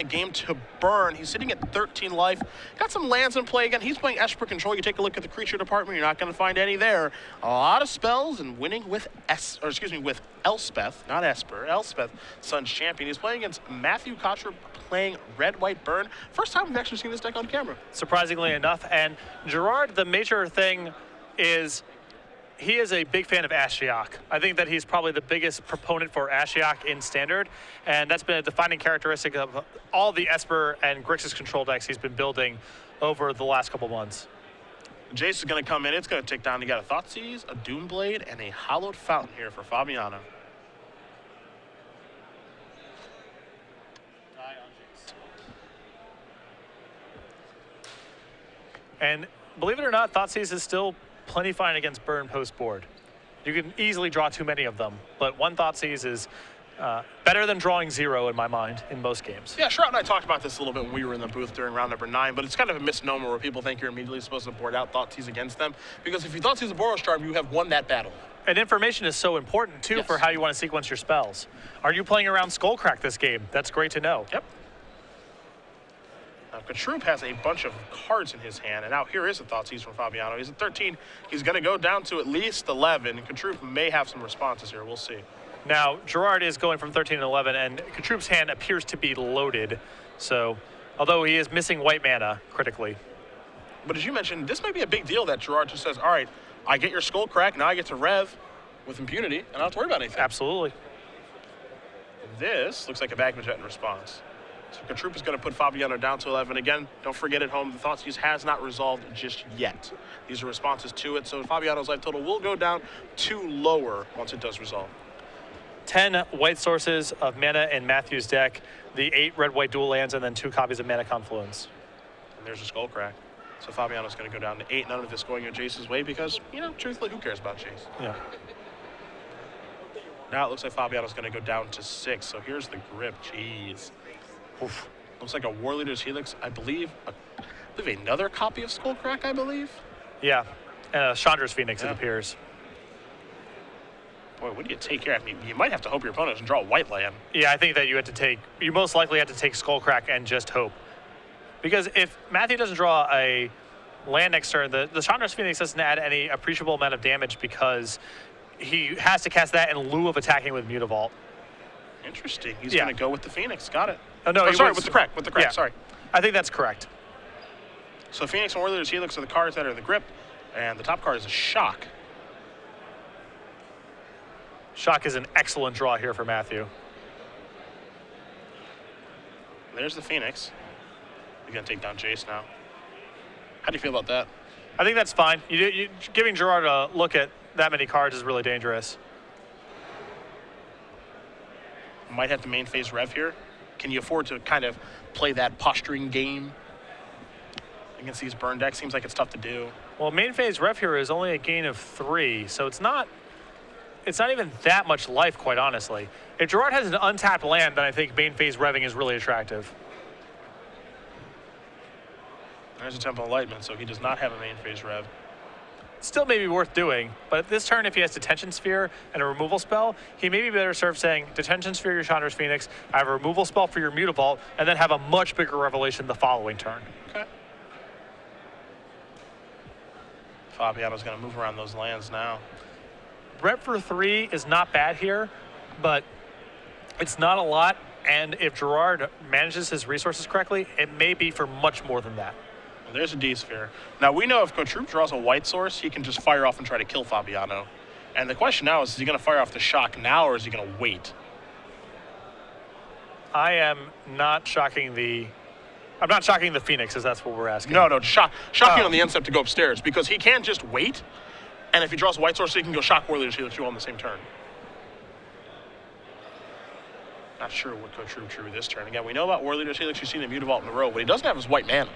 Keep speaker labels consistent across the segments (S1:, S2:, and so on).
S1: game to burn. He's sitting at 13 life. Got some lands in play again. He's playing Esper Control. You take a look at the creature department, you're not going to find any there. A lot of spells and winning with with Elspeth, not Esper, Elspeth, Sun's champion. He's playing against Matthew Cotrupe, playing Red, White, Burn. First time we've actually seen this deck on camera.
S2: Surprisingly enough. And Gerard, the major thing is he is a big fan of Ashiok. I think that he's probably the biggest proponent for Ashiok in Standard, and that's been a defining characteristic of all the Esper and Grixis control decks he's been building over the last couple months.
S1: Jace is going to come in. It's going to take down. You got a Thoughtseize, a Doomblade, and a Hallowed Fountain here for Fabiano.
S2: And believe it or not, Thoughtseize is still plenty fine against burn post board. You can easily draw too many of them, but one Thoughtseize is better than drawing 0 in my mind in most games.
S1: Yeah, Gerard and I talked about this a little bit when we were in the booth during round number 9, but it's kind of a misnomer where people think you're immediately supposed to board out Thoughtseize against them, because if you Thoughtseize a Boros Charm, you have won that battle.
S2: And information is so important, too, for how you want to sequence your spells. Are you playing around Skullcrack this game? That's great to know.
S1: Yep. Now, Cotrupe has a bunch of cards in his hand, and now here is a Thoughtseize from Fabiano. He's at 13. He's going to go down to at least 11. Cotrupe may have some responses here. We'll see.
S2: Now, Gerard is going from 13 to 11, and Cotrupe's hand appears to be loaded. So, although he is missing white mana critically.
S1: But as you mentioned, this might be a big deal that Gerard just says, all right, I get your Skullcrack, now I get to rev with impunity, and I don't have to worry about anything.
S2: Absolutely.
S1: This looks like a Magmajet in response. So Cotrupe is going to put Fabiano down to 11. Again, don't forget at home, the Thoughtseize has not resolved just yet. These are responses to it, so Fabiano's life total will go down to lower once it does resolve.
S2: 10 white sources of mana in Matthew's deck, the 8 red-white dual lands, and then 2 copies of Mana Confluence.
S1: And there's a Skullcrack. So Fabiano's going to go down to 8. None of this going in Jace's way because, you know, truthfully, who cares about Jace?
S2: Yeah.
S1: Now it looks like Fabiano's going to go down to 6. So here's the grip. Jeez. Oof. Looks like a War Leader's Helix, I believe another copy of Skullcrack, I believe.
S2: Yeah, and Chandra's Phoenix, it appears.
S1: Boy, what do you take here? I mean, you might have to hope your opponent doesn't draw a white land.
S2: Yeah, I think that you most likely have to take Skullcrack and just hope. Because if Matthew doesn't draw a land next turn, the Chandra's Phoenix doesn't add any appreciable amount of damage because he has to cast that in lieu of attacking with Mutavault.
S1: Interesting. He's going to go with the Phoenix. Got it.
S2: Oh, no,
S1: sorry, with the crack.
S2: Yeah.
S1: Sorry.
S2: I think that's correct.
S1: So Phoenix and War Leader's Helix are the cards that are in the grip, and the top card is a Shock.
S2: Shock is an excellent draw here for Matthew.
S1: There's the Phoenix. You're going to take down Jace now. How do you feel about that?
S2: I think that's fine. Giving Gerard a look at that many cards is really dangerous.
S1: Might have the main phase rev here. Can you afford to kind of play that posturing game against these burn decks? Seems like it's tough to do.
S2: Well, main phase rev here is only a gain of 3, so it's not even that much life, quite honestly. If Gerard has an untapped land, then I think main phase revving is really attractive.
S1: There's a Temple Enlightenment, so he does not have a main phase rev.
S2: Still may be worth doing, but this turn, if he has Detention Sphere and a removal spell, he may be better served saying, Detention Sphere your Chandra's Phoenix, I have a removal spell for your Mutavault, and then have a much bigger revelation the following turn.
S1: Okay. Fabiano's going to move around those lands now.
S2: Rep for 3 is not bad here, but it's not a lot, and if Gerard manages his resources correctly, it may be for much more than that.
S1: Well, there's a D-Sphere. Now, we know if Cotrupe draws a white source, he can just fire off and try to kill Fabiano. And the question now is he going to fire off the Shock now, or is he going to wait?
S2: I'm not shocking the Phoenix, as that's what we're asking.
S1: No, shocking on the end step to go upstairs, because he can just wait, and if he draws a white source, he can go Shock War Leader's Helix on the same turn. Not sure what Cotrupe drew this turn. Again, we know about War Leader's Helix. You've seen the Mutavault in a row, but he doesn't have his white mana.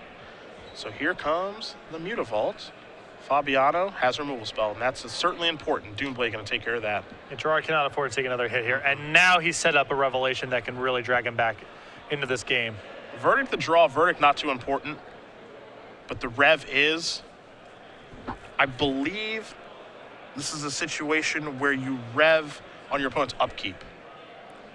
S1: So here comes the Mutavault. Fabiano has a removal spell, and that's certainly important. Doomblade going to take care of that.
S2: And Gerard cannot afford to take another hit here, and now he's set up a revelation that can really drag him back into this game.
S1: Verdict the draw, verdict not too important, but the rev is, I believe this is a situation where you rev on your opponent's upkeep.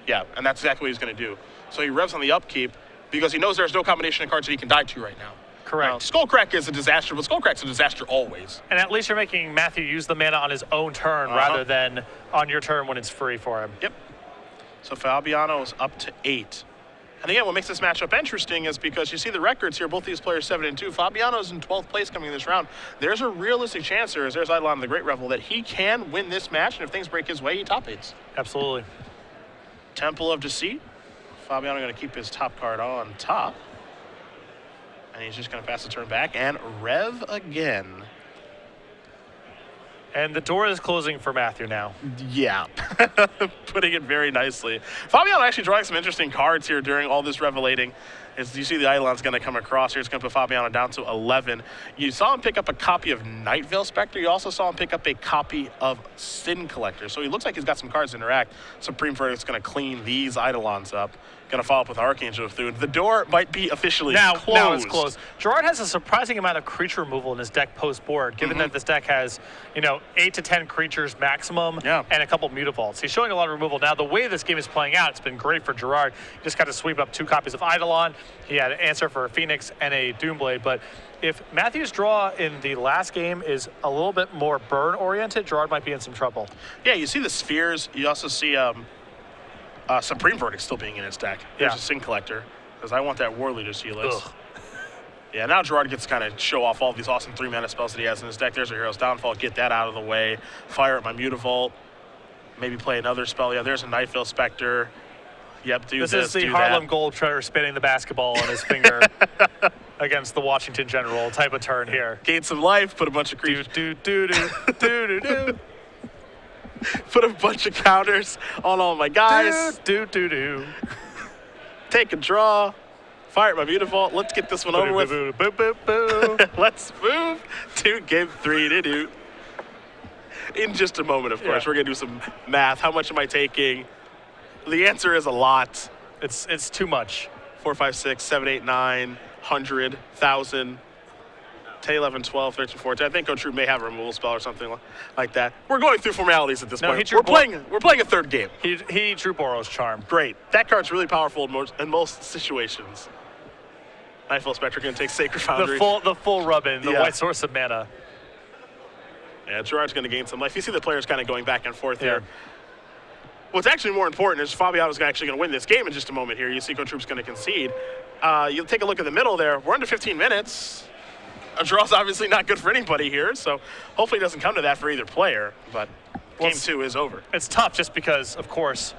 S1: Yeah, and that's exactly what he's going to do. So he revs on the upkeep, because he knows there's no combination of cards that he can die to right now.
S2: Correct.
S1: Skullcrack is a disaster, but Skullcrack's a disaster always.
S2: And at least you're making Matthew use the mana on his own turn rather than on your turn when it's free for him.
S1: Yep. So Fabiano is up to 8. And again, what makes this matchup interesting is because you see the records here, both these players 7-2. Fabiano's in 12th place coming in this round. There's a realistic chance here, as there's Eidolon the Great Revel, that he can win this match, and if things break his way, he top 8s.
S2: Absolutely.
S1: Temple of Deceit. Fabiano going to keep his top card on top. And he's just going to pass the turn back and rev again.
S2: And the door is closing for Matthew now.
S1: Yeah, putting it very nicely. Fabiano actually drawing some interesting cards here during all this revelating. As you see the Eidolon's going to come across here. It's going to put Fabiano down to 11. You saw him pick up a copy of Nightveil Spectre. You also saw him pick up a copy of Sin Collector. So he looks like he's got some cards to interact. Supreme Verdict's going to clean these Eidolons up. Going to follow up with Archangel of Thune. The door might be officially closed.
S2: Now it's closed. Gerard has a surprising amount of creature removal in his deck post-board, given that this deck has, 8 to 10 creatures maximum and a couple Mutavaults. He's showing a lot of removal. Now, the way this game is playing out, it's been great for Gerard. He just got to sweep up 2 copies of Eidolon. He had an answer for a Phoenix and a Doomblade. But if Matthew's draw in the last game is a little bit more burn-oriented, Gerard might be in some trouble.
S1: Yeah, you see the spheres. You also see Supreme Verdict still being in his deck. There's a Sin Collector, because I want that War Leader's Helix.
S2: Ugh.
S1: Yeah, now Gerard gets to kind of show off all these awesome 3-mana spells that he has in his deck. There's a Hero's Downfall. Get that out of the way. Fire at my Mutavault. Maybe play another spell. Yeah, there's a Nightveil Spectre. Yep, do this.
S2: This is the Harlem Globetrotter spinning the basketball on his finger against the Washington General type of turn here.
S1: Gain some life, put a bunch of creatures.
S2: Do.
S1: Put a bunch of counters on all my guys.
S2: Do.
S1: Take a draw. Fire at my Mutavault. Let's get this one over with. Let's move to game 3 to do. In just a moment, of course, we're going to do some math. How much am I taking? The answer is a lot.
S2: It's too much.
S1: 4, 5, 6, 7, 8, 9, 100, 1,000. 10, 11, 12, 13, 14. I think Cotrupe may have a removal spell or something like that. We're going through formalities at this point. We're playing a third game.
S2: He drew Boros Charm.
S1: Great. That card's really powerful in most situations. Nightveil Spectre going to take Sacred Foundry.
S2: The full rub-in, the white source of mana.
S1: Yeah, Gerard's going to gain some life. You see the players kind of going back and forth here. What's actually more important is Fabiano's actually going to win this game in just a moment here. You see Cotrupe's going to concede. You'll take a look at the middle there. We're under 15 minutes. A draw's obviously not good for anybody here, so hopefully it doesn't come to that for either player, but game 2 is over.
S2: It's tough just because, of course,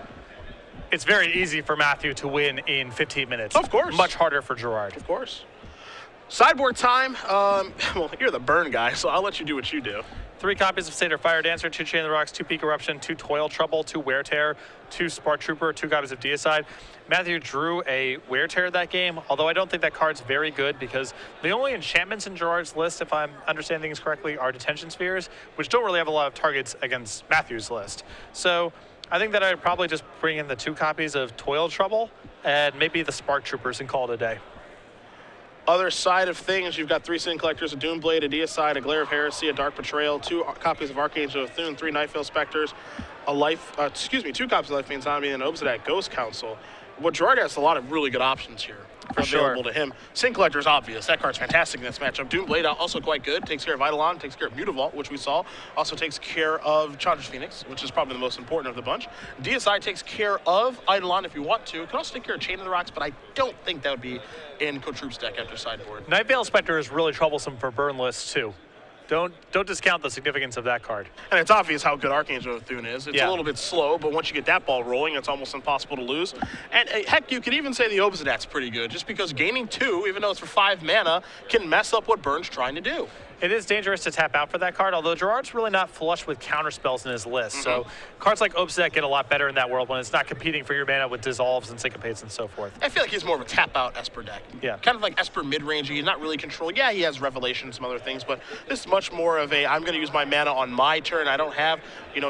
S2: it's very easy for Matthew to win in 15 minutes.
S1: Of course.
S2: Much harder for Gerard.
S1: Of course. Sideboard time. Well, you're the burn guy, so I'll let you do what you do.
S2: 3 copies of Satyr Fire Dancer, 2 Chain of the Rocks, 2 Peak Eruption, 2 Toil Trouble, 2 Wear Tear, 2 Spark Trooper, 2 copies of Deicide. Matthew drew a Wear Tear that game, although I don't think that card's very good because the only enchantments in Gerard's list, if I'm understanding things correctly, are Detention Spheres, which don't really have a lot of targets against Matthew's list. So I think that I'd probably just bring in the 2 copies of Toil Trouble and maybe the Spark Troopers and call it a day.
S1: Other side of things, you've got 3 Sin Collectors, a Doomblade, a Deicide, a Glare of Heresy, a Dark Betrayal, 2 copies of Archangel of Thune, 3 Nightveil Specters, 2 copies of Life Means Zombie, and an Obsidian Ghost Council. What Gerard has a lot of really good options here available to him. Sin Collector is obvious. That card's fantastic in this matchup. Doomblade also quite good. Takes care of Eidolon, takes care of Mutavault, which we saw. Also takes care of Chandra's Phoenix, which is probably the most important of the bunch. Deicide takes care of Eidolon if you want to. It can also take care of Chain of the Rocks, but I don't think that would be in Cotrupe's deck after sideboard.
S2: Nightveil Spectre is really troublesome for burn lists too. Don't discount the significance of that card.
S1: And it's obvious how good Archangel of Thune is. It's a little bit slow, but once you get that ball rolling, it's almost impossible to lose. And heck, you could even say the Obsidat's pretty good, just because gaining 2, even though it's for 5 mana, can mess up what Burn's trying to do.
S2: It is dangerous to tap out for that card, although Gerard's really not flush with counter spells in his list. So cards like Obsidian get a lot better in that world when it's not competing for your mana with Dissolves and Syncopates and so forth.
S1: I feel like he's more of a tap-out Esper deck.
S2: Yeah.
S1: Kind of like Esper mid-range. He's not really controlling. Yeah, he has Revelation and some other things, but this is much more of a, I'm going to use my mana on my turn. I don't have,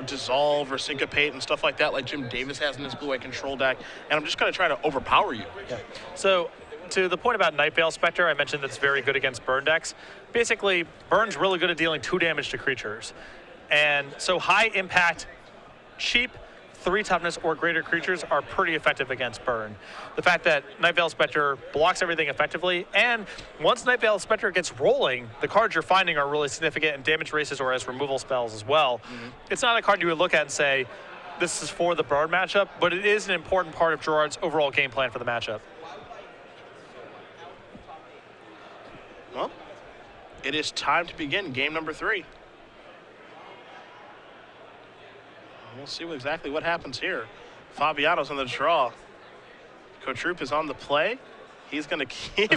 S1: Dissolve or Syncopate and stuff like that like Jim Davis has in his blue-white control deck, and I'm just going to try to overpower you.
S2: Yeah. So, to the point about Nightveil Spectre, I mentioned that's very good against burn decks. Basically, burn's really good at dealing 2 damage to creatures. And so high impact, cheap 3 toughness or greater creatures are pretty effective against burn. The fact that Night Veil Spectre blocks everything effectively, and once Night Veil Spectre gets rolling, the cards you're finding are really significant in damage races or as removal spells as well. It's not a card you would look at and say, this is for the burn matchup, but it is an important part of Gerard's overall game plan for the matchup.
S1: Well, it is time to begin game number 3. We'll see exactly what happens here. Fabiano's on the draw. Cotrupe is on the play. He's going to keep.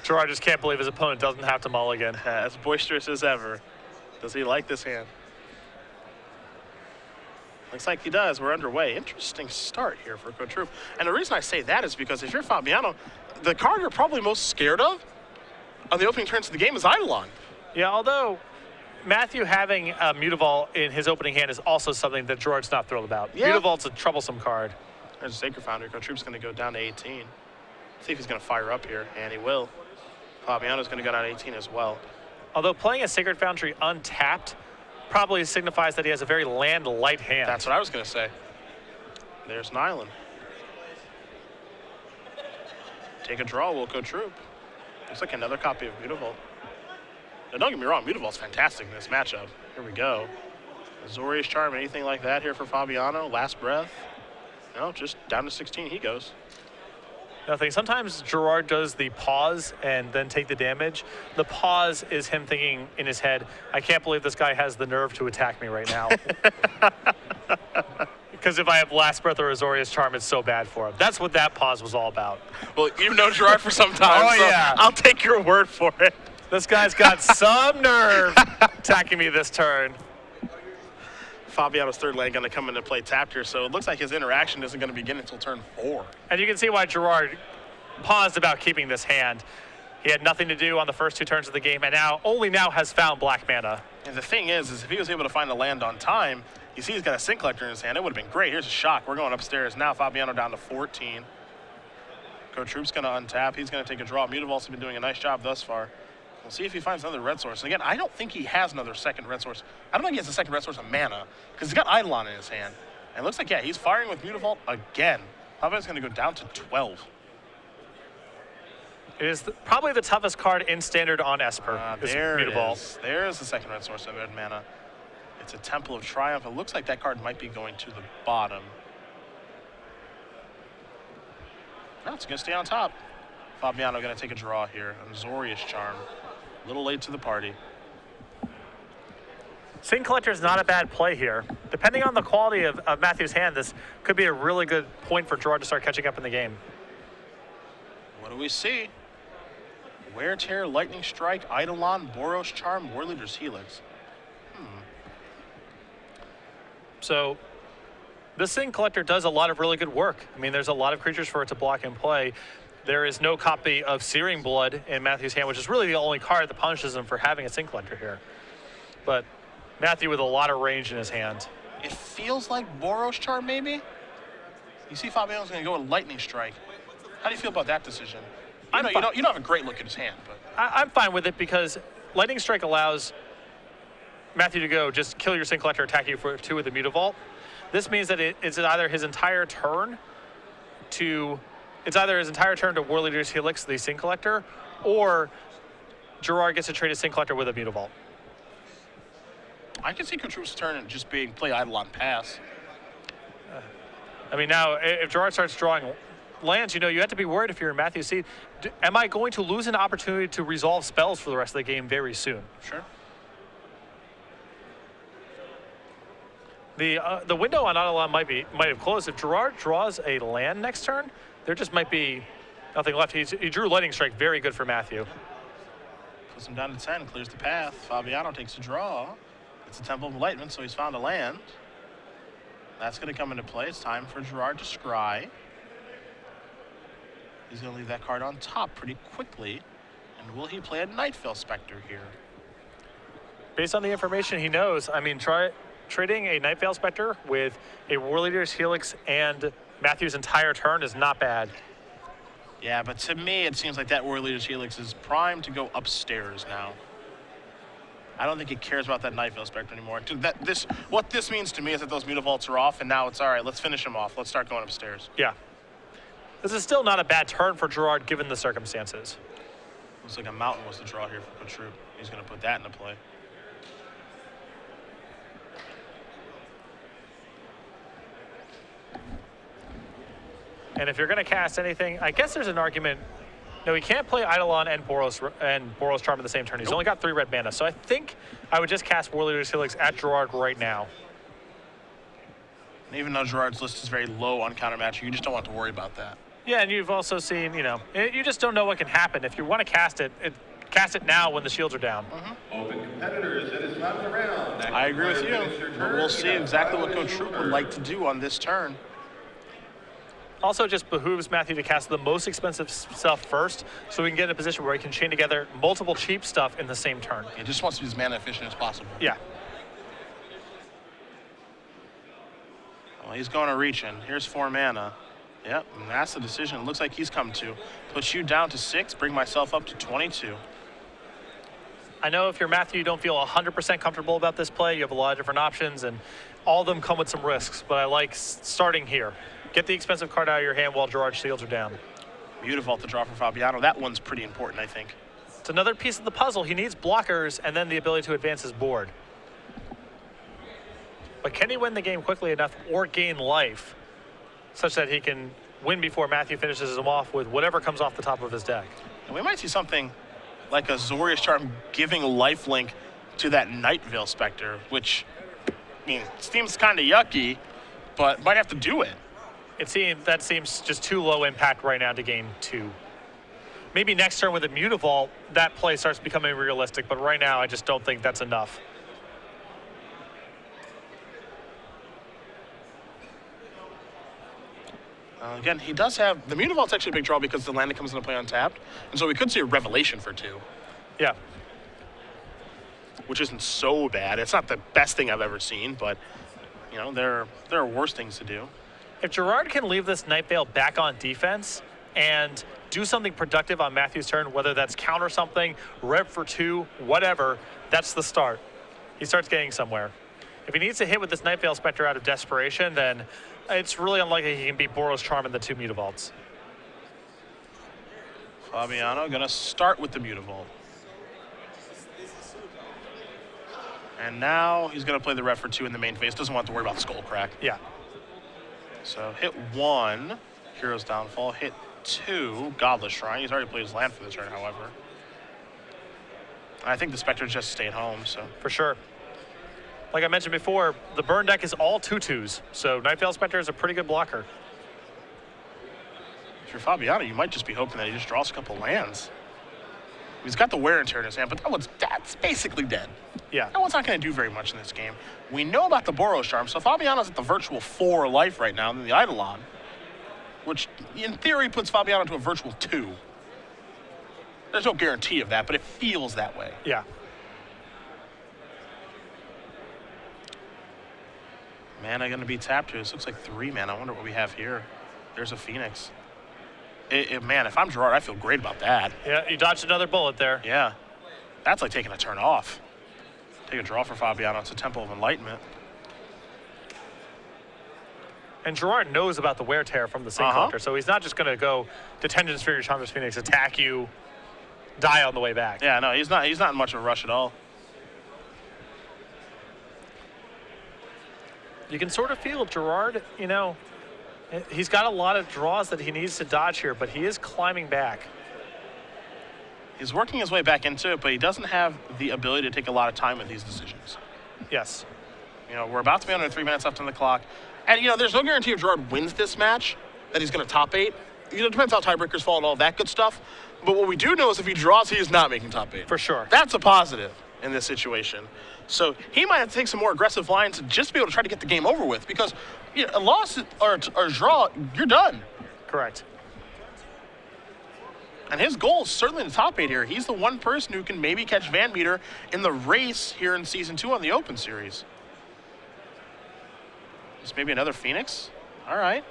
S2: Gerard just can't believe his opponent doesn't have to mulligan.
S1: As boisterous as ever. Does he like this hand? Looks like he does. We're underway. Interesting start here for Cotrupe. And the reason I say that is because if you're Fabiano, the card you're probably most scared of on the opening turns of the game is Eidolon.
S2: Yeah, although Matthew having a Mutavault in his opening hand is also something that Gerard's not thrilled about. Yeah. Mutavault's a troublesome card.
S1: There's a Sacred Foundry. Cotrupe's going to go down to 18. See if he's going to fire up here, and he will. Fabiano's going to go down to 18 as well.
S2: Although playing a Sacred Foundry untapped probably signifies that he has a very land-light hand.
S1: That's what I was going to say. There's an island. Take a draw, will Cotrupe. Looks like another copy of Mutavault. Now, don't get me wrong, Mutavault's fantastic in this matchup. Here we go. Azorius Charm, anything like that here for Fabiano? Last breath? No, just down to 16 he goes.
S2: Nothing. Sometimes Gerard does the pause and then take the damage. The pause is him thinking in his head, I can't believe this guy has the nerve to attack me right now. Because if I have Last Breath or Azorius Charm, it's so bad for him. That's what that pause was all about.
S1: Well, you've known Gerard for some time,
S2: oh,
S1: so
S2: yeah.
S1: I'll take your word for it.
S2: This guy's got some nerve attacking me this turn.
S1: Fabiano's third land going to come into play tapped here, so it looks like his interaction isn't going to begin until turn 4.
S2: And you can see why Gerard paused about keeping this hand. He had nothing to do on the first 2 turns of the game, and only now has found black mana.
S1: And the thing is if he was able to find a land on time, you see he's got a Sin Collector in his hand. It would have been great. Here's a shock. We're going upstairs now. Fabiano down to 14. Cotrupe's going to untap. He's going to take a draw. Mutavault's been doing a nice job thus far. We'll see if he finds another red source. And again, I don't think he has another second red source. I don't think he has a second red source of mana because he's got Eidolon in his hand. And it looks like, yeah, he's firing with Mutavault again. Fabiano's going to go down to 12.
S2: It is probably the toughest card in Standard on Esper.
S1: There it is. There's the second red source of red mana. It's a Temple of Triumph. It looks like that card might be going to the bottom. No, it's going to stay on top. Fabiano going to take a draw here. Azorius Charm. A little late to the party.
S2: Sin Collector is not a bad play here. Depending on the quality of Matthew's hand, this could be a really good point for Gerard to start catching up in the game.
S1: What do we see? Wear Tear, Lightning Strike, Eidolon, Boros Charm, War Leader's Helix.
S2: So the Sin Collector does a lot of really good work. I mean, there's a lot of creatures for it to block and play. There is no copy of Searing Blood in Matthew's hand, which is really the only card that punishes him for having a Sin Collector here. But Matthew with a lot of range in his hand.
S1: It feels like Boros Charm, maybe? You see Fabiano's going to go with Lightning Strike. How do you feel about that decision? You don't have a great look at his hand, but
S2: I'm fine with it because Lightning Strike allows Matthew to go just kill your Sin Collector, attack you for 2 with the Mutavault. This means that it's either his entire turn to War Leader's Helix, the Sin Collector, or Gerard gets to trade a Sin Collector with a Mutavault.
S1: I can see Cotrupe's turn and just being play Eidolon pass.
S2: I mean, now if Gerard starts drawing lands, you have to be worried if you're in Matthew's seat. Am I going to lose an opportunity to resolve spells for the rest of the game very soon?
S1: Sure.
S2: The window on Eidolon might have closed. If Gerard draws a land next turn, there just might be nothing left. He drew Lightning Strike, very good for Matthew.
S1: Puts him down to 10, clears the path. Fabiano takes a draw. It's a Temple of Enlightenment, so he's found a land. That's going to come into play. It's time for Gerard to scry. He's going to leave that card on top pretty quickly. And will he play a Night Veil Spectre here?
S2: Based on the information he knows, I mean, trading a Night Veil Spectre with a War Leader's Helix and Matthew's entire turn is not bad.
S1: Yeah, but to me, it seems like that War Leader's Helix is primed to go upstairs now. I don't think he cares about that Night Veil Spectre anymore. What this means to me is that those Mutavaults are off, and now it's all right. Let's finish him off. Let's start going upstairs.
S2: Yeah. This is still not a bad turn for Gerard given the circumstances.
S1: Looks like a mountain was the draw here for Cotrupe. He's going to put that into play.
S2: And if you're going to cast anything, I guess there's an argument. No, he can't play Eidolon and Boros Charm in the same turn. He's only got 3 red mana. So I think I would just cast Warleader's Helix at Gerard right now.
S1: And even though Gerard's list is very low on counter match, you just don't want to worry about that.
S2: Yeah, and you've also seen, you know, you just don't know what can happen. If you want to cast it now when the shields are down.
S3: Open competitors, it is not around.
S1: I agree with you. But we'll see exactly what Cotrupe would like to do on this turn.
S2: Also, it just behooves Matthew to cast the most expensive stuff first, so we can get in a position where he can chain together multiple cheap stuff in the same turn.
S1: He just wants to be as mana efficient as possible.
S2: Yeah.
S1: Well, he's going to reach in. Here's 4 mana. Yep, and that's the decision it looks like he's come to. Put you down to 6, bring myself up to 22.
S2: I know if you're Matthew, you don't feel 100% comfortable about this play. You have a lot of different options, and all of them come with some risks, but I like starting here. Get the expensive card out of your hand while Gerard's shields are down.
S1: Beautiful to draw for Fabiano. That one's pretty important, I think.
S2: It's another piece of the puzzle. He needs blockers and then the ability to advance his board. But can he win the game quickly enough or gain life such that he can win before Matthew finishes him off with whatever comes off the top of his deck?
S1: And we might see something like a Zorius Charm giving lifelink to that Night Veil Spectre, which, I mean, seems kind of yucky, but might have to do it.
S2: That seems just too low impact right now to gain 2. Maybe next turn with a Mutavault, that play starts becoming realistic, but right now I just don't think that's enough.
S1: Again, he does have, the Mutavault's actually a big draw because the land that comes into play untapped, and so we could see a Revelation for 2.
S2: Yeah.
S1: Which isn't so bad. It's not the best thing I've ever seen, but, you know, there are worse things to do.
S2: If Gerard can leave this Night Veil back on defense and do something productive on Matthew's turn, whether that's counter something, rev for 2, whatever, that's the start. He starts getting somewhere. If he needs to hit with this Night Veil Spectre out of desperation, then it's really unlikely he can beat Boros Charm and the 2 Mutavaults.
S1: Fabiano gonna start with the Mutavault. And now he's gonna play the rev for 2 in the main phase. Doesn't want to worry about Skull Crack.
S2: Yeah.
S1: So hit 1, Hero's Downfall. Hit 2, Godless Shrine. He's already played his land for the turn, however. I think the Spectre just stayed home, so.
S2: For sure. Like I mentioned before, the burn deck is all 2/2s, so Night Veil Spectre is a pretty good blocker.
S1: If you're Fabiano, you might just be hoping that he just draws a couple lands. He's got the Wear and Tear in his hand, but that's basically dead.
S2: Yeah.
S1: That one's not going to do very much in this game. We know about the Boros Charm, so Fabiano's at the virtual 4 life right now than the Eidolon, which in theory puts Fabiano to a virtual 2. There's no guarantee of that, but it feels that way.
S2: Yeah.
S1: Mana going to be tapped here. This looks like 3 mana. I wonder what we have here. There's a Phoenix. Man, if I'm Gerard, I feel great about that.
S2: Yeah, you dodged another bullet there.
S1: Yeah. That's like taking a turn off. Take a draw for Fabiano. It's a Temple of Enlightenment.
S2: And Gerard knows about the Wear Tear from the Sync Collector, so he's not just going to go Detention Sphere, Chandra's Phoenix, attack you, die on the way back.
S1: Yeah, no, he's not in much of a rush at all.
S2: You can sort of feel Gerard, you know, he's got a lot of draws that he needs to dodge here, but he is climbing back.
S1: He's working his way back into it, but he doesn't have the ability to take a lot of time with these decisions.
S2: Yes.
S1: You know, we're about to be under 3 minutes left on the clock. And, you know, there's no guarantee if Gerard wins this match that he's going to top 8. You know, it depends how tiebreakers fall and all that good stuff. But what we do know is if he draws, he is not making top 8.
S2: For sure.
S1: That's a positive in this situation. So he might have to take some more aggressive lines just to be able to try to get the game over with, because you know, a loss or a draw, you're done.
S2: Correct.
S1: And his goal is certainly the top 8 here. He's the one person who can maybe catch Van Meter in the race here in Season 2 on the Open Series. Just maybe another Phoenix? All right.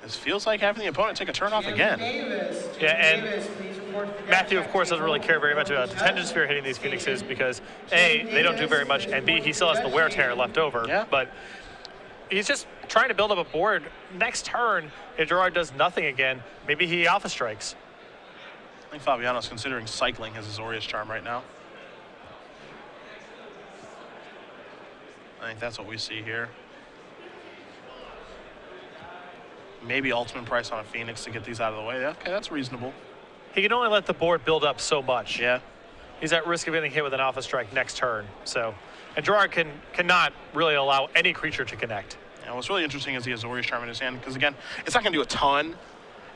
S1: This feels like having the opponent take a turn off again.
S3: Davis,
S2: Yeah, and
S3: Davis, please report
S2: Matthew, of course, doesn't really care very much about Detention Sphere hitting these Phoenixes because A, they don't do very much, and B, he still has the Wear Tear left over.
S1: Yeah.
S2: But he's just trying to build up a board. Next turn, if Gerard does nothing again, maybe he Alpha Strikes.
S1: I think Fabiano's considering cycling his Azorius Charm right now. I think that's what we see here. Maybe ultimate price on a Phoenix to get these out of the way. Okay, that's reasonable.
S2: He can only let the board build up so much.
S1: Yeah.
S2: He's at risk of getting hit with an Alpha Strike next turn. So, and Gerard cannot really allow any creature to connect.
S1: Yeah, what's really interesting is the Azorius Charm in his hand, because again, it's not going to do a ton.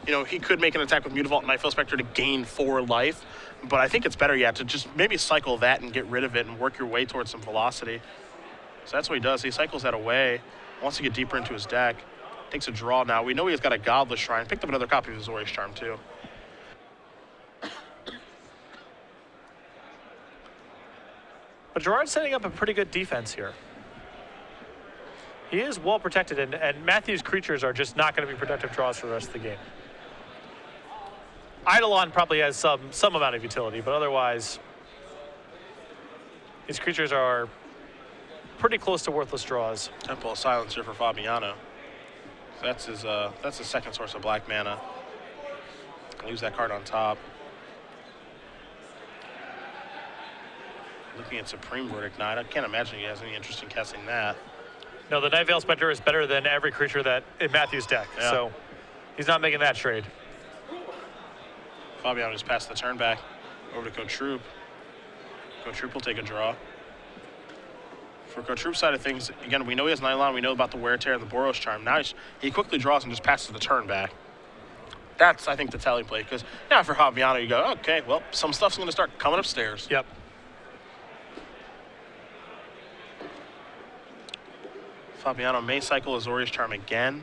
S1: You know, he could make an attack with Mutavault and Nightveil Spectre to gain 4 life, but I think it's better yet to just maybe cycle that and get rid of it and work your way towards some velocity. So that's what he does. He cycles that away, wants to get deeper into his deck, takes a draw now. We know he's got a Godless Shrine. Picked up another copy of his Azorius Charm too.
S2: But Gerard's setting up a pretty good defense here. He is well protected, and Matthew's creatures are just not going to be productive draws for the rest of the game. Eidolon probably has some amount of utility, but otherwise, his creatures are pretty close to worthless draws.
S1: Temple of Silence here for Fabiano. That's his second source of black mana. Leaves that card on top. Looking at Supreme Verdict Knight, I can't imagine he has any interest in casting that.
S2: No, the Nightveil Spectre is better than every creature that in Matthew's deck,
S1: Yeah.
S2: so he's not making that trade.
S1: Fabiano just passed the turn back over to Cotrupe. Cotrupe will take a draw. For Cotrupe's side of things, again, we know he has Nylon, we know about the Wear Tear and the Boros Charm. Now he quickly draws and just passes the turn back. That's, I think, the telling play, because now for Fabiano, you go, okay, well, some stuff's going to start coming upstairs.
S2: Yep.
S1: Fabiano may cycle Azorius Charm again.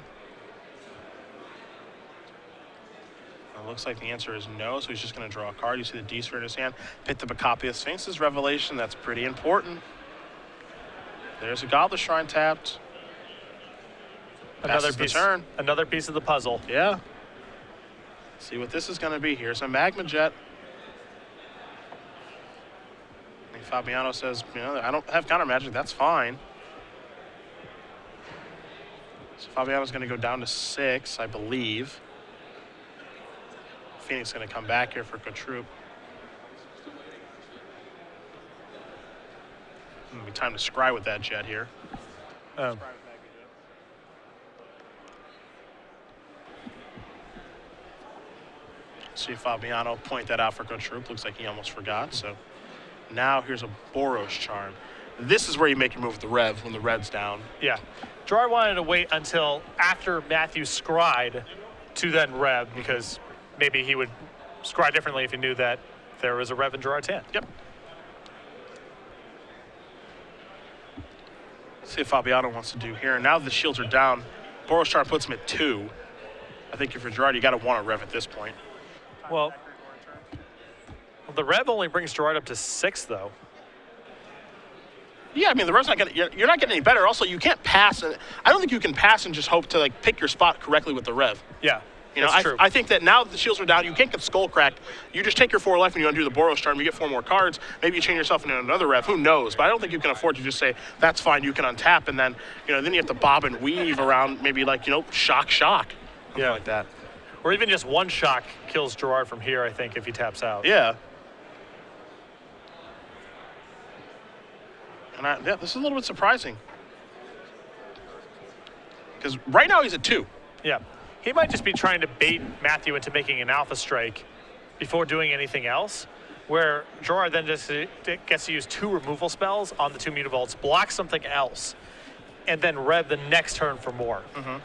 S1: It looks like the answer is no, so he's just going to draw a card. You see the D-Sphere in his hand. Picked up a copy of Sphinx's Revelation. That's pretty important. There's a Godless Shrine tapped. Passes the turn.
S2: Another piece of the puzzle.
S1: Yeah. See what this is going to be. Here's a Magma Jet. And Fabiano says, you know, I don't have counter magic. That's fine. So Fabiano's going to go down to 6, I believe. Phoenix is going to come back here for Cotrupe. It'll be time to scry with that jet here. See Fabiano point that out for Cotrupe. Looks like he almost forgot. So now here's a Boros Charm. This is where you make your move with the Rev when the Rev's down.
S2: Yeah. Gerard wanted to wait until after Matthew scryed to then Rev, because maybe he would scry differently if he knew that there was a Rev in Gerard's hand.
S1: Yep. See what Fabiano wants to do here. Now the shields are down. Boros Charm puts him at 2. I think if you're Gerard, you got to want a Rev at this point.
S2: Well, the Rev only brings Gerard up to 6, though.
S1: Yeah, I mean, the Rev's not going to, you're not getting any better. Also, you can't pass. I don't think you can pass and just hope to, like, pick your spot correctly with the Rev.
S2: Yeah,
S1: you know,
S2: that's true.
S1: I think that now that the shields are down, you can't get skull cracked. You just take your 4 life and you undo the Boros Charm. You get 4 more cards. Maybe you chain yourself into another Rev. Who knows? But I don't think you can afford to just say, that's fine, you can untap. And then, you know, then you have to bob and weave around maybe, like, you know, shock. Something like that.
S2: Or even just one shock kills Gerard from here, I think, if he taps out.
S1: Yeah. And yeah, this is a little bit surprising. Because right now he's at 2.
S2: Yeah. He might just be trying to bait Matthew into making an Alpha Strike before doing anything else, where Gerard then just gets to use 2 removal spells on the 2 Mutavaults, block something else, and then Rev the next turn for more.
S1: Mm-hmm.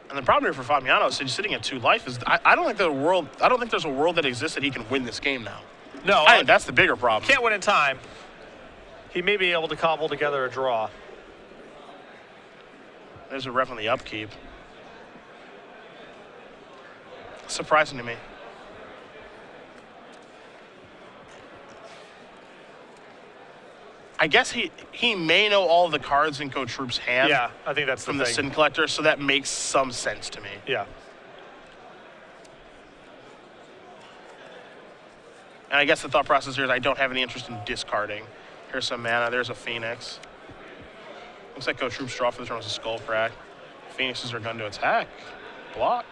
S1: And the problem here for Fabiano, since he's sitting at 2 life, is I don't think there's a world that exists that he can win this game now.
S2: No,
S1: I think that's the bigger problem.
S2: Can't win in time. He may be able to cobble together a draw.
S1: There's a Rev on the upkeep. Surprising to me. I guess he may know all the cards in Cotrupe's hand.
S2: Yeah, I think that's
S1: from
S2: the
S1: the
S2: thing.
S1: Sin Collector, so that makes some sense to me.
S2: Yeah.
S1: And I guess the thought process here is I don't have any interest in discarding. Here's some mana. There's a Phoenix. Looks like Cotrupe's draw for the turn was a Skull Crack. Phoenixes are going to attack. Block.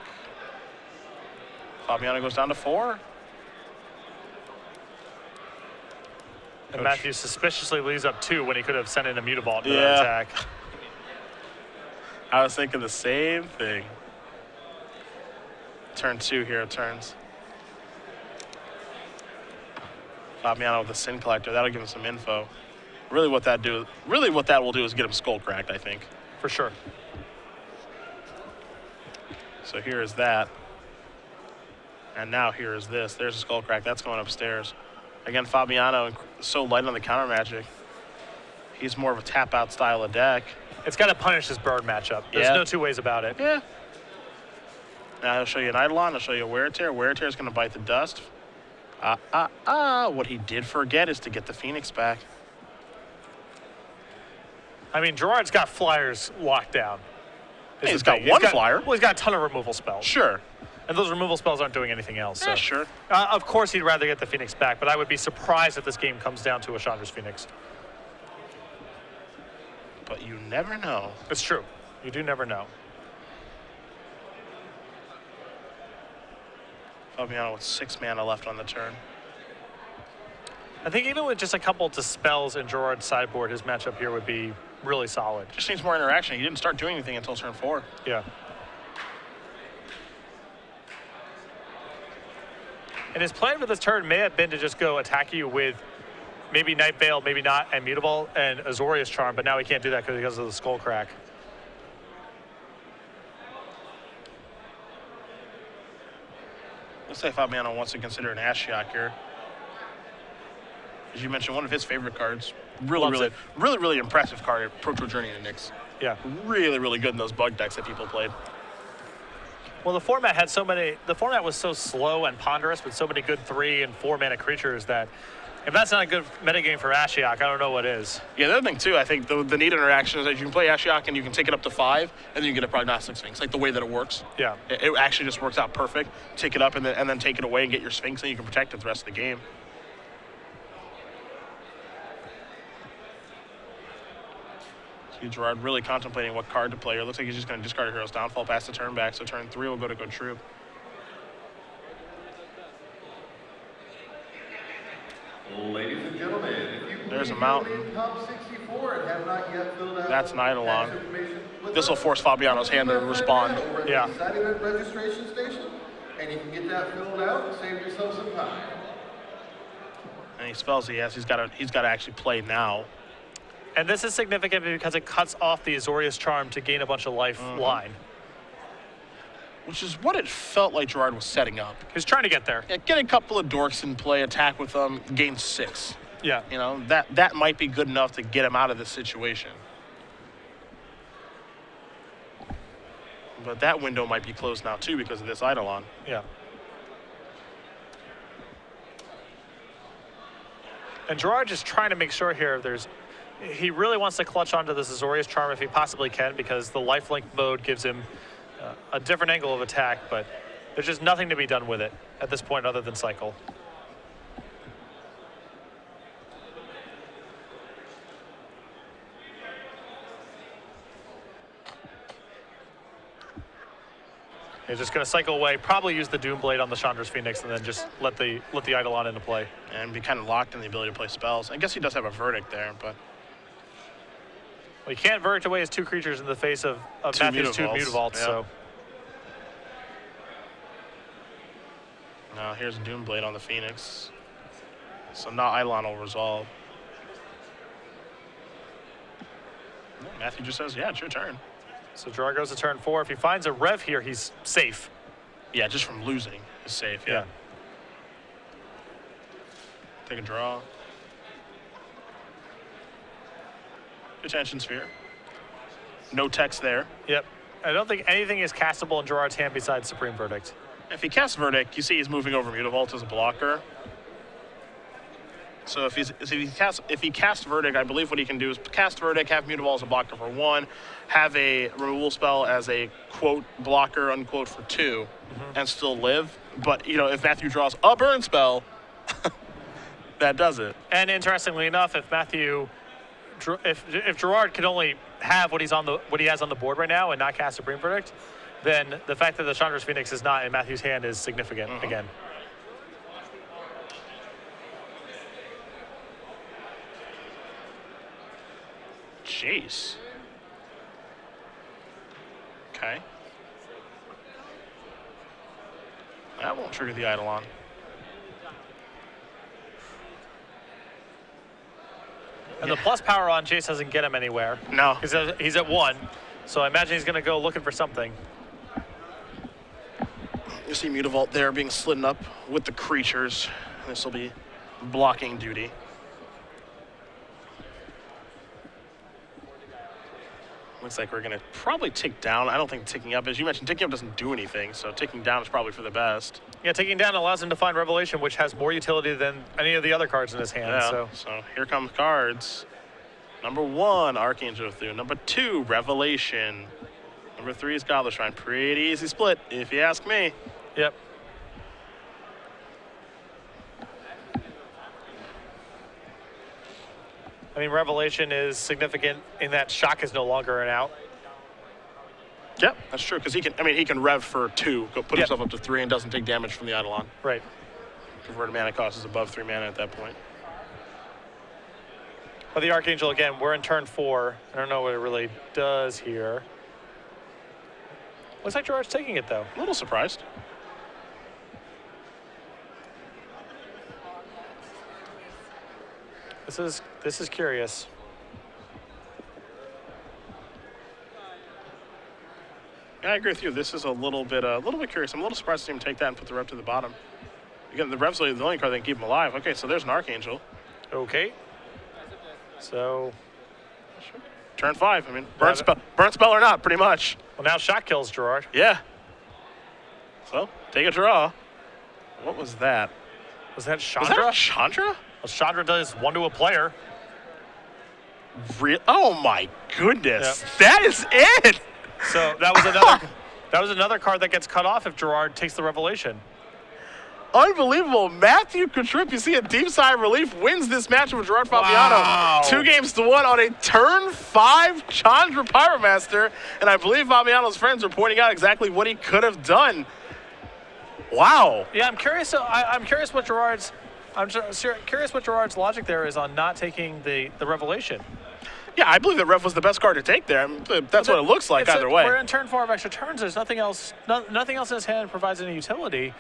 S1: Fabiano goes down to 4.
S2: And Matthew suspiciously leaves up 2 when he could have sent in a Mutavault into that attack.
S1: I was thinking the same thing. Turn 2 here, turns. Fabiano with the Sin Collector, that'll give him some info. Really what that will do is get him Skull Cracked, I think.
S2: For sure.
S1: So here is that. And now here is this. There's a Skull Crack. That's going upstairs. Again, Fabiano so light on the counter magic. He's more of a tap out style of deck.
S2: It's got to punish this bird matchup. There's no two ways about it.
S1: Yeah. Now I'll show you an Eidolon. I'll show you a Wear Tear. Wear Tear is going to bite the dust. What he did forget is to get the Phoenix back.
S2: I mean, Gerard's got flyers locked down.
S1: Hey, he's got one flyer.
S2: Well, he's got a ton of removal spells.
S1: Sure.
S2: And those removal spells aren't doing anything else. So.
S1: Sure.
S2: Of course, he'd rather get the Phoenix back, but I would be surprised if this game comes down to a Chandra's Phoenix.
S1: But you never know.
S2: It's true. You do never know.
S1: Fabiano with 6 mana left on the turn.
S2: I think even with just a couple dispels in Gerard's sideboard, his matchup here would be really solid.
S1: Just needs more interaction. He didn't start doing anything until turn 4.
S2: Yeah. And his plan for this turn may have been to just go attack you with maybe Night Veil, maybe not, and Mutable and Azorius Charm, but now he can't do that because of the Skull Crack.
S1: Looks like Fabiano wants to consider an Ashiok here. As you mentioned, one of his favorite cards. Really impressive card at Pro Tour Journey to Nyx.
S2: Yeah.
S1: Really good in those bug decks that people played.
S2: Well, the format had so many. The format was so slow and ponderous with so many good 3 and 4 mana creatures that if that's not a good metagame for Ashiok, I don't know what is.
S1: Yeah, the other thing too, I think the neat interaction is that you can play Ashiok and you can take it up to 5, and then you get a Prognostic Sphinx. Like the way that it works.
S2: Yeah.
S1: It actually just works out perfect. Take it up and then take it away and get your Sphinx, and you can protect it the rest of the game. Gerard really contemplating what card to play. It looks like he's just going to discard a Hero's Downfall past the turn back, so turn 3 will go to Cotrupe.
S3: Ladies and gentlemen, if you
S1: There's a mountain.
S3: top 64 and have not yet filled out
S1: That's an Eidolon.
S3: tax information with
S1: This will
S3: us,
S1: force Fabiano's hand to respond.
S3: over at the
S2: Yeah.
S3: side event registration station, and you can get that filled out and save yourself some time.
S1: Any spells he has, he's got to actually play now.
S2: And this is significant because it cuts off the Azorius Charm to gain a bunch of life line.
S1: Which is what it felt like Gerard was setting up.
S2: He's trying to get there.
S1: Yeah, get a couple of dorks in play, attack with them, gain 6.
S2: Yeah.
S1: You know, that might be good enough to get him out of this situation. But that window might be closed now too because of this Eidolon.
S2: Yeah. And Gerard just trying to make sure here he really wants to clutch onto this Azorius Charm if he possibly can because the lifelink mode gives him a different angle of attack, but there's just nothing to be done with it at this point other than cycle. He's just going to cycle away, probably use the Doom Blade on the Chandra's Phoenix, and then just let the Eidolon into play.
S1: And be kind of locked in the ability to play spells. I guess he does have a Verdict there, but...
S2: Well, you can't verdict away his 2 creatures in the face of Matthew's 2 Mutavaults,
S1: yeah.
S2: so...
S1: Now here's a Doom Blade on the Phoenix. So now Eidolon will resolve. Matthew just says, yeah, it's your turn.
S2: So Gerard goes to turn 4. If he finds a Rev here, he's safe.
S1: Yeah, just from losing is safe, yeah. Take a draw. Attention Sphere. No text there.
S2: Yep. I don't think anything is castable in Gerard's hand besides Supreme Verdict.
S1: If he casts Verdict, you see he's moving over Mutavault as a blocker. So if he casts Verdict, I believe what he can do is cast Verdict, have Mutavault as a blocker for 1, have a removal spell as a quote blocker unquote for 2, and still live. But if Matthew draws a burn spell, that does it.
S2: And interestingly enough, if Gerard can only have what he has on the board right now and not cast Supreme Verdict, then the fact that the Chandra's Phoenix is not in Matthew's hand is significant again.
S1: Jeez. Okay. That won't trigger the Eidolon.
S2: And the plus power on Jace doesn't get him anywhere.
S1: No.
S2: Because he's at 1. So I imagine he's going to go looking for something.
S1: You see Mutavault there being slidden up with the creatures. This will be blocking duty. Looks like we're going to probably tick down. I don't think ticking up, as you mentioned, ticking up doesn't do anything, so ticking down is probably for the best.
S2: Yeah, taking down allows him to find Revelation, which has more utility than any of the other cards in his hand.
S1: Yeah, so here comes cards. Number 1, Archangel Thune. Number 2, Revelation. Number 3 is Goblet Shrine. Pretty easy split, if you ask me.
S2: Yep. I mean, Revelation is significant in that Shock is no longer an out.
S1: Yep, that's true, because he can rev for 2, go put himself up to 3, and doesn't take damage from the Eidolon.
S2: Right.
S1: Converted mana cost is above 3 mana at that point.
S2: But the Archangel, again, we're in turn 4. I don't know what it really does here. Looks like Gerard's taking it, though.
S1: A little surprised.
S2: This is curious.
S1: Yeah, I agree with you. This is a little bit curious. I'm a little surprised to see him take that and put the Rev to the bottom. Again, the Rev's the only card that can keep him alive. Okay, so there's an Archangel.
S2: Okay. So,
S1: turn 5. I mean, burn spell or not, pretty much.
S2: Well, now Shock kills Gerard.
S1: Yeah. So, take a draw. What was that?
S2: Was that Chandra?
S1: Was that Chandra?
S2: Well, Chandra does 1 to a player.
S1: Oh my goodness. Yep. That is it.
S2: So that was another card that gets cut off if Gerard takes the Revelation.
S1: Unbelievable. Matthew Cotrupe, you see a deep sigh of relief, wins this match with Gerard Fabiano.
S2: Wow.
S1: 2-1 on a turn 5 Chandra Pyromaster. And I believe Fabiano's friends are pointing out exactly what he could have done. Wow.
S2: Yeah, I'm curious. I'm curious what Gerard's logic there is on not taking the Revelation.
S1: Yeah, I believe that Rev was the best card to take there. I mean, that's what it looks like either way.
S2: We're in turn 4 of extra turns. There's nothing else. Nothing else in his hand provides any utility.